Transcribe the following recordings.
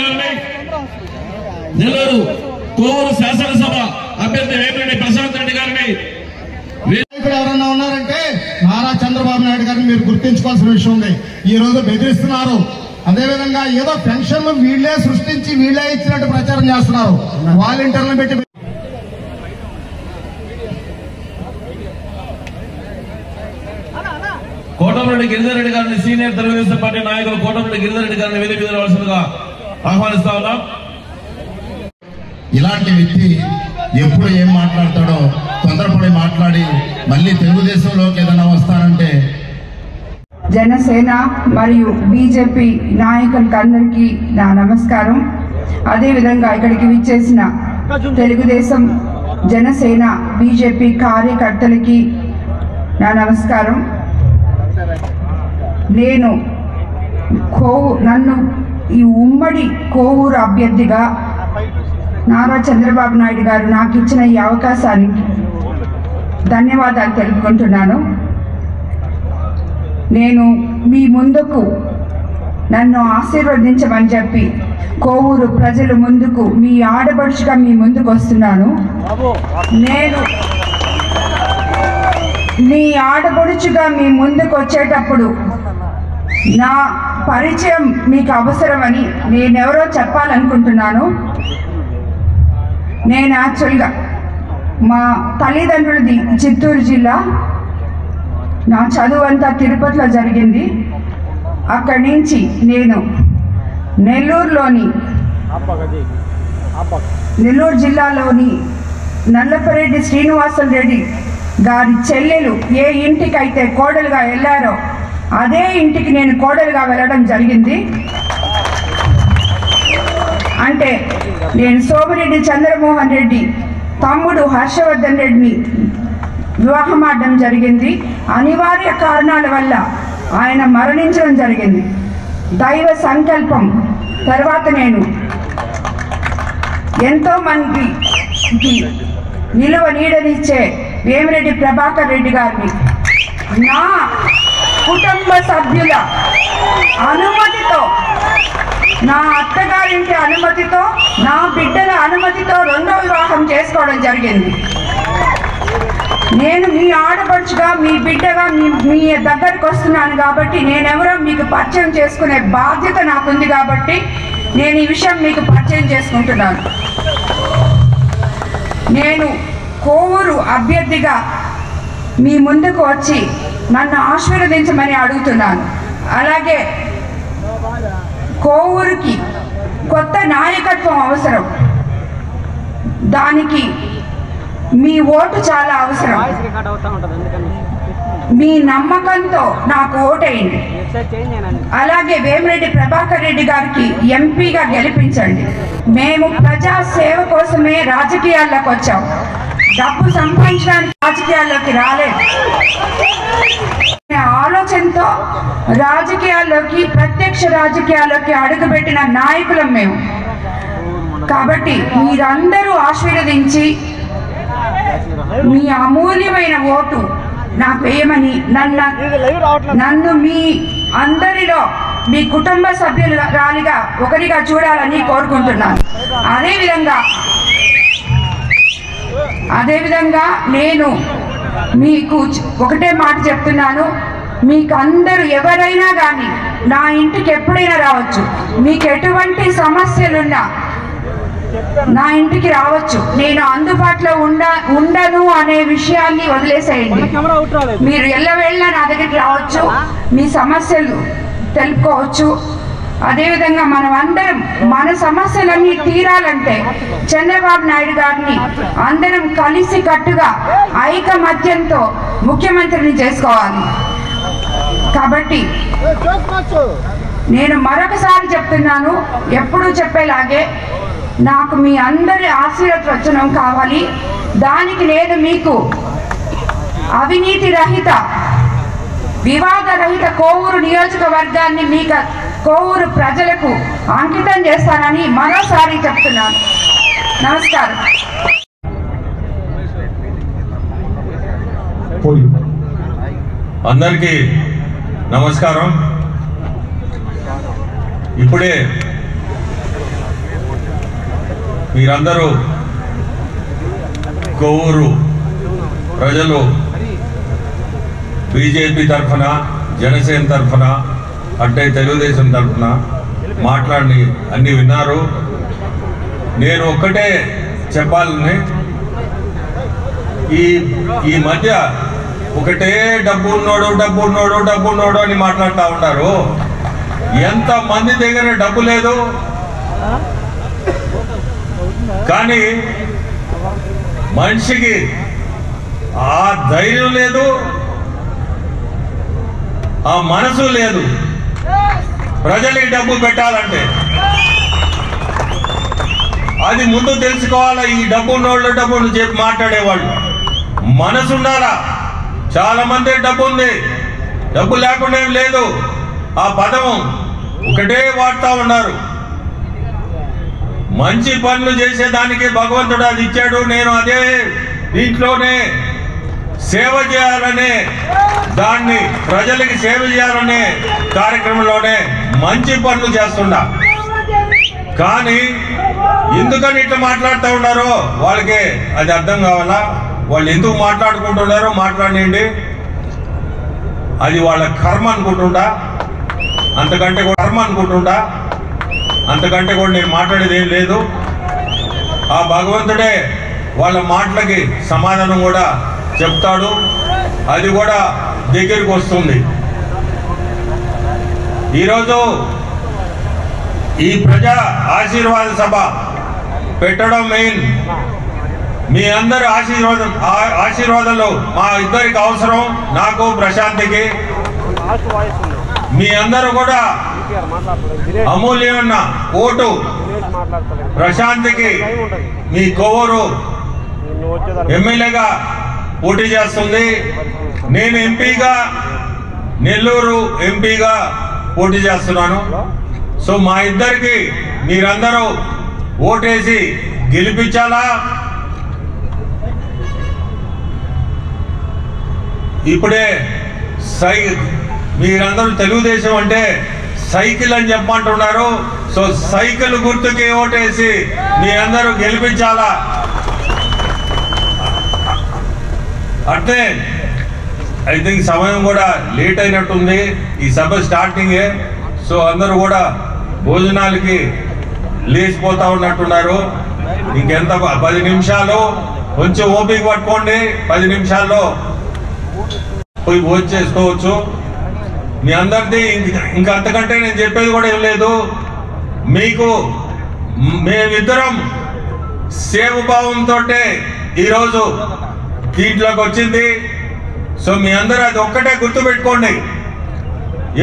గారిని, నెల్లూరు కోవూరు శాసనసభ అభ్యర్థి వేమిరెడ్డి ప్రశాంత్ రెడ్డి గారిని. ఎవరన్నా ఉన్నారంటే నారా చంద్రబాబు నాయుడు గారిని మీరు గుర్తించుకోవాల్సిన విషయం ఉంది. ఈ రోజు బెదిరిస్తున్నారు. అదేవిధంగా ఏదో పెన్షన్లు వీళ్లే సృష్టించి వీళ్లే ఇచ్చినట్టు ప్రచారం చేస్తున్నారు. వాలంటీర్లను పెట్టి కోటమిరెడ్డి గిరిధర్ రెడ్డి గారిని సీనియర్ తెలుగుదేశం పార్టీ నాయకులు కోటమిరెడ్డి గిరిధర్ రెడ్డి గారిని వేదిక మీద రావాల్సిందిగా ఆహ్వానిస్తా ఉన్నాం. ఇలాంటి వ్యక్తి ఎప్పుడు ఏం మాట్లాడతాడో తొందరపడి మాట్లాడి మళ్ళీ తెలుగుదేశంలోకి ఏదైనా వస్తానంటే. జనసేన మరియు బీజేపీ నాయకులకు అందరికీ నా నమస్కారం. అదేవిధంగా ఇక్కడికి విచ్చేసిన తెలుగుదేశం, జనసేన, బీజేపీ కార్యకర్తలకి నా నమస్కారం. నన్ను ఈ ఉమ్మడి కోవూరు అభ్యర్థిగా నారా చంద్రబాబు నాయుడు గారు నాకు ఇచ్చిన ఈ అవకాశానికి ధన్యవాదాలు తెలుపుకుంటున్నాను. నేను మీ ముందుకు నన్ను ఆశీర్వదించమని చెప్పి కోవూరు ప్రజల ముందుకు మీ ఆడపడుచుగా మీ ముందుకు వస్తున్నాను. నేను మీ ఆడపడుచుగా మీ ముందుకు వచ్చేటప్పుడు నా పరిచయం మీకు అవసరమని నేనెవరో చెప్పాలనుకుంటున్నాను. నేను యాక్చువల్గా మా తల్లిదండ్రులది చిత్తూరు జిల్లా. నా చదువు అంతా తిరుపతిలో జరిగింది. అక్కడి నుంచి నేను నెల్లూరు జిల్లాలోని నల్లపరెడ్డి శ్రీనివాసులు రెడ్డి గారి చెల్లెలు ఏ ఇంటికైతే కోడలుగా వెళ్ళారో అదే ఇంటికి నేను కోడలుగా వెళ్ళడం జరిగింది. అంటే నేను సోమిరెడ్డి చంద్రమోహన్ రెడ్డి తమ్ముడు హర్షవర్ధన్ రెడ్డిని వివాహం ఆడడం జరిగింది. అనివార్య కారణాల వల్ల ఆయన మరణించడం జరిగింది. దైవ సంకల్పం తర్వాత నేను ఎంతో మందికి నిలువ నీడనిచ్చే వేమిరెడ్డి ప్రభాకర్ రెడ్డి గారిని నా కుటుంబ సభ్యుల అనుమతితో, నా అత్తగారింటి అనుమతితో, నా బిడ్డల అనుమతితో రెండో వివాహం చేసుకోవడం జరిగింది. నేను మీ ఆడపడుచుగా, మీ బిడ్డగా మీ దగ్గరకు వస్తున్నాను కాబట్టి నేనెవరో మీకు పరిచయం చేసుకునే బాధ్యత నాకుంది కాబట్టి నేను ఈ విషయం మీకు పరిచయం చేసుకుంటున్నాను. నేను కోవూరు అభ్యర్థిగా మీ ముందుకు వచ్చి నన్ను ఆశీర్వదించమని అడుగుతున్నాను. అలాగే కోవూరుకి కొత్త నాయకత్వం అవసరం. దానికి మీ ఓటు చాలా అవసరం. మీ నమ్మకంతో నాకు ఓటేయండి. అలాగే వేమిరెడ్డి ప్రభాకర్ రెడ్డి గారికి ఎంపీగా గెలిపించండి. మేము ప్రజా సేవ కోసమే రాజకీయాల్లోకి వచ్చాం. డబ్బు సంపాదించడానికి రాజకీయాల్లోకి రాలేదు. ఆలోచనతో రాజకీయాల్లోకి, ప్రత్యక్ష రాజకీయాల్లోకి అడుగుపెట్టిన నాయకులం మేము. కాబట్టి మీరందరూ ఆశీర్వదించి మీ అమూల్యమైన ఓటు నాకు వేయమని నన్ను మీ అందరిలో మీ కుటుంబ సభ్యురాలిగా ఒకరిగా చూడాలని కోరుకుంటున్నాను. అదేవిధంగా నేను మీకు ఒకటే మాట చెప్తున్నాను. మీకు అందరూ ఎవరైనా కానీ నా ఇంటికి ఎప్పుడైనా రావచ్చు. మీకు ఎటువంటి సమస్యలున్నా నా ఇంటికి రావచ్చు. నేను అందుబాటులో ఉండను అనే విషయాన్ని వదిలేసేయండి. మీరు ఎల్లవేళ్ళ నా దగ్గరికి రావచ్చు, మీ సమస్యలు తెలుపుకోవచ్చు. అదేవిధంగా మనం అందరం మన సమస్యలన్నీ తీరాలంటే చంద్రబాబు నాయుడు గారిని అందరం కలిసి కట్టుగా ఐకమత్యంతో ముఖ్యమంత్రిని చేసుకోవాలి. కాబట్టి నేను మరొకసారి చెప్తున్నాను, ఎప్పుడూ చెప్పేలాగే నాకు మీ అందరి ఆశీర్వచనం కావాలి. దానికి నేను మీకు అవినీతి రహిత, వివాద రహిత కోవూరు నియోజకవర్గాన్ని మీకు కోవూరు ప్రజలకు అంకితం చేస్తానని మరోసారి చెప్తున్నాను. నమస్కారం. అందరికీ నమస్కారం. ఇప్పుడే మీరందరూ కొవ్వూరు ప్రజలు బీజేపీ తరఫున, జనసేన తరఫున, అంటే తెలుగుదేశం తరఫున మాట్లాడి అన్ని విన్నారు. నేను ఒక్కటే చెప్పాలని, ఈ మధ్య ఒకటే డబ్బు ఉన్నోడు అని మాట్లాడుతూ ఉంటారు. ఎంతమంది దగ్గర డబ్బు లేదు, కానీ మనిషికి ఆ ధైర్యం లేదు, ఆ మనసు లేదు ప్రజలకి డబ్బు పెట్టాలంటే. అది ముందు తెలుసుకోవాలా. ఈ డబ్బు ఉన్నోళ్ళు డబ్బును చెప్పి మాట్లాడేవాళ్ళు మనసు ఉండాలా. చాలా మంది డబ్బు ఉంది, డబ్బు లేకుండా ఏం లేదు, ఆ పదం ఒకటే వాడుతూ ఉన్నారు. మంచి పనులు చేసేదానికి భగవంతుడు అది ఇచ్చాడు. నేను అదే దీంట్లోనే సేవ చేయాలనే, దాన్ని ప్రజలకి సేవ చేయాలనే కార్యక్రమంలోనే మంచి పనులు చేస్తున్నా. కానీ ఎందుకని ఇట్లా మాట్లాడుతూ ఉన్నారో వాళ్ళకి అది అర్థం కావాలా. వాళ్ళు ఎందుకు మాట్లాడుకుంటున్నారో మాట్లాడండి. అది వాళ్ళ కర్మ అనుకుంటుండా, అంతకంటే కూడా నేను మాట్లాడేది ఏం లేదు. ఆ భగవంతుడే వాళ్ళ మాటలకి సమాధానం కూడా చెప్తాడు. అది కూడా దగ్గరికి వస్తుంది. ఈరోజు ఈ ప్రజా ఆశీర్వాద సభ పెట్టడం మెయిన్. మీ అందరి ఆశీర్వాదాలు మా ఇద్దరికి అవసరం, నాకు ప్రశాంత్కి. మీ అందరూ కూడా అమూల్యమైన ఓటు ప్రశాంత్కి మీ కొవ్వూరు ఎమ్మెల్యేగా పోటీ చేస్తుంది. నేను ఎంపీగా, నెల్లూరు ఎంపీగా పోటీ చేస్తున్నాను. సో మా ఇద్దరికి మీరందరూ ఓటేసి గెలిపించాలా. ఇప్పుడే మీరందరూ తెలుగుదేశం అంటే సైకిల్ అని చెప్పమంటున్నారు. సో సైకిల్ గుర్తుకి ఓటేసి మీ అందరూ గెలిపించాలా. అంటే ఐ థింక్ సమయం కూడా లేట్ అయినట్టుంది. ఈ సభ స్టార్టింగే. సో అందరూ కూడా భోజనాలకి లేచిపోతా ఉన్నట్టున్నారు. ఇంకెంత 10 నిమిషాలు కొంచెం ఓపిక పట్టుకోండి. 10 నిమిషాల్లో పోయి భోజనం చేసుకోవచ్చు. మీ అందరిది ఇంకా అంతకంటే నేను చెప్పేది కూడా ఏం లేదు. మీకు మేమిద్దరం సేవభావంతో ఈరోజు దీంట్లోకి వచ్చింది. సో మీ అందరూ అది ఒక్కటే గుర్తుపెట్టుకోండి.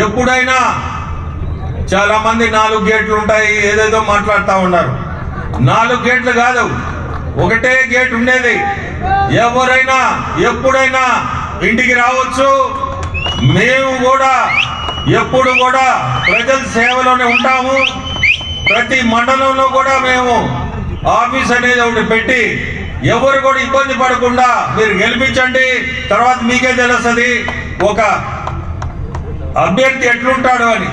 ఎప్పుడైనా చాలా మంది 4 గేట్లు ఉంటాయి ఏదేదో మాట్లాడుతూ ఉన్నారు. 4 గేట్లు కాదు, ఒకటే గేట్ ఉండేది. ఎవరైనా ఎప్పుడైనా ఇంటికి రావచ్చు. మేము కూడా ఎప్పుడు కూడా ప్రజల సేవలోనే ఉంటాము. ప్రతి మండలంలో కూడా మేము ఆఫీస్ అనేది ఒకటి పెట్టి ఎవరు కూడా ఇబ్బంది పడకుండా మీరు గెలిపించండి. తర్వాత మీకే తెలుస్తుంది ఒక అభ్యర్థి ఎట్లుంటాడు అని.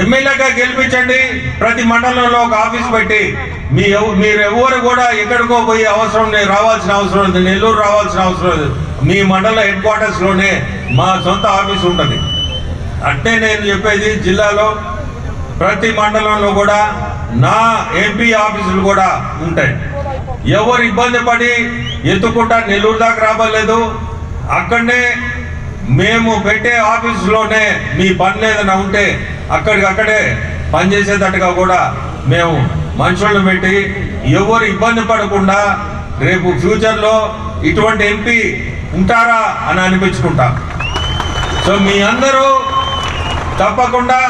ఎమ్మెల్యేగా గెలిపించండి. ప్రతి మండలంలో ఒక ఆఫీస్ పెట్టి మీరు ఎవరు కూడా ఎక్కడికో పోయి రావాల్సిన అవసరం ఉంది, నెల్లూరు రావాల్సిన అవసరం లేదు. మీ మండల హెడ్ క్వార్టర్స్ లోనే మా సొంత ఆఫీస్ ఉంటుంది. అంటే నేను చెప్పేది జిల్లాలో ప్రతి మండలంలో కూడా నా ఎంపీ ఆఫీసులు కూడా ఉంటాయి. ఎవరు ఇబ్బంది పడి ఎత్తుకుంటా నెల్లూరు దాకా రాబలేదు. అక్కడనే మేము పెట్టే ఆఫీసులోనే మీ పనులు ఏదైనా ఉంటే అక్కడికక్కడే పనిచేసేటట్టుగా కూడా మేము మనుషులను పెట్టి ఎవరు ఇబ్బంది పడకుండా రేపు ఫ్యూచర్లో ఇటువంటి ఎంపీ ఉంటారా అని అనిపించుకుంటాం. సో మీ అందరూ తప్పకుండా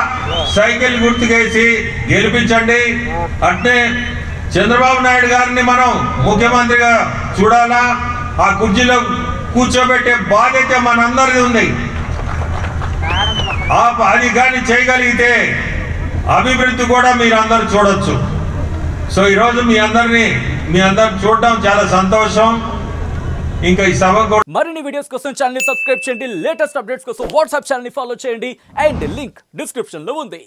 సైకిల్ గుర్తుకేసి గెలిపించండి. అంటే చంద్రబాబు నాయుడు గారిని మనం ముఖ్యమంత్రిగా చూడాలా. ఆ కుర్చీలో కూర్చోబెట్టే బాధ్యత మనందరిది ఉంది. అది కానీ చేయగలిగితే అభివృద్ధి కూడా మీరు అందరూ చూడొచ్చు. సో ఈరోజు మీ అందరు చూడడం చాలా సంతోషం. ఇంకా ఈ సభ మరిన్ని వీడియోస్ కోసం ఛానల్ ని సబ్స్క్రైబ్ చేయండి. లేటెస్ట్ అప్డేట్స్ కోసం వాట్సాప్ ఛానల్ ని ఫాలో చేయండి. అండ్ లింక్ డిస్క్రిప్షన్ లో ఉంది.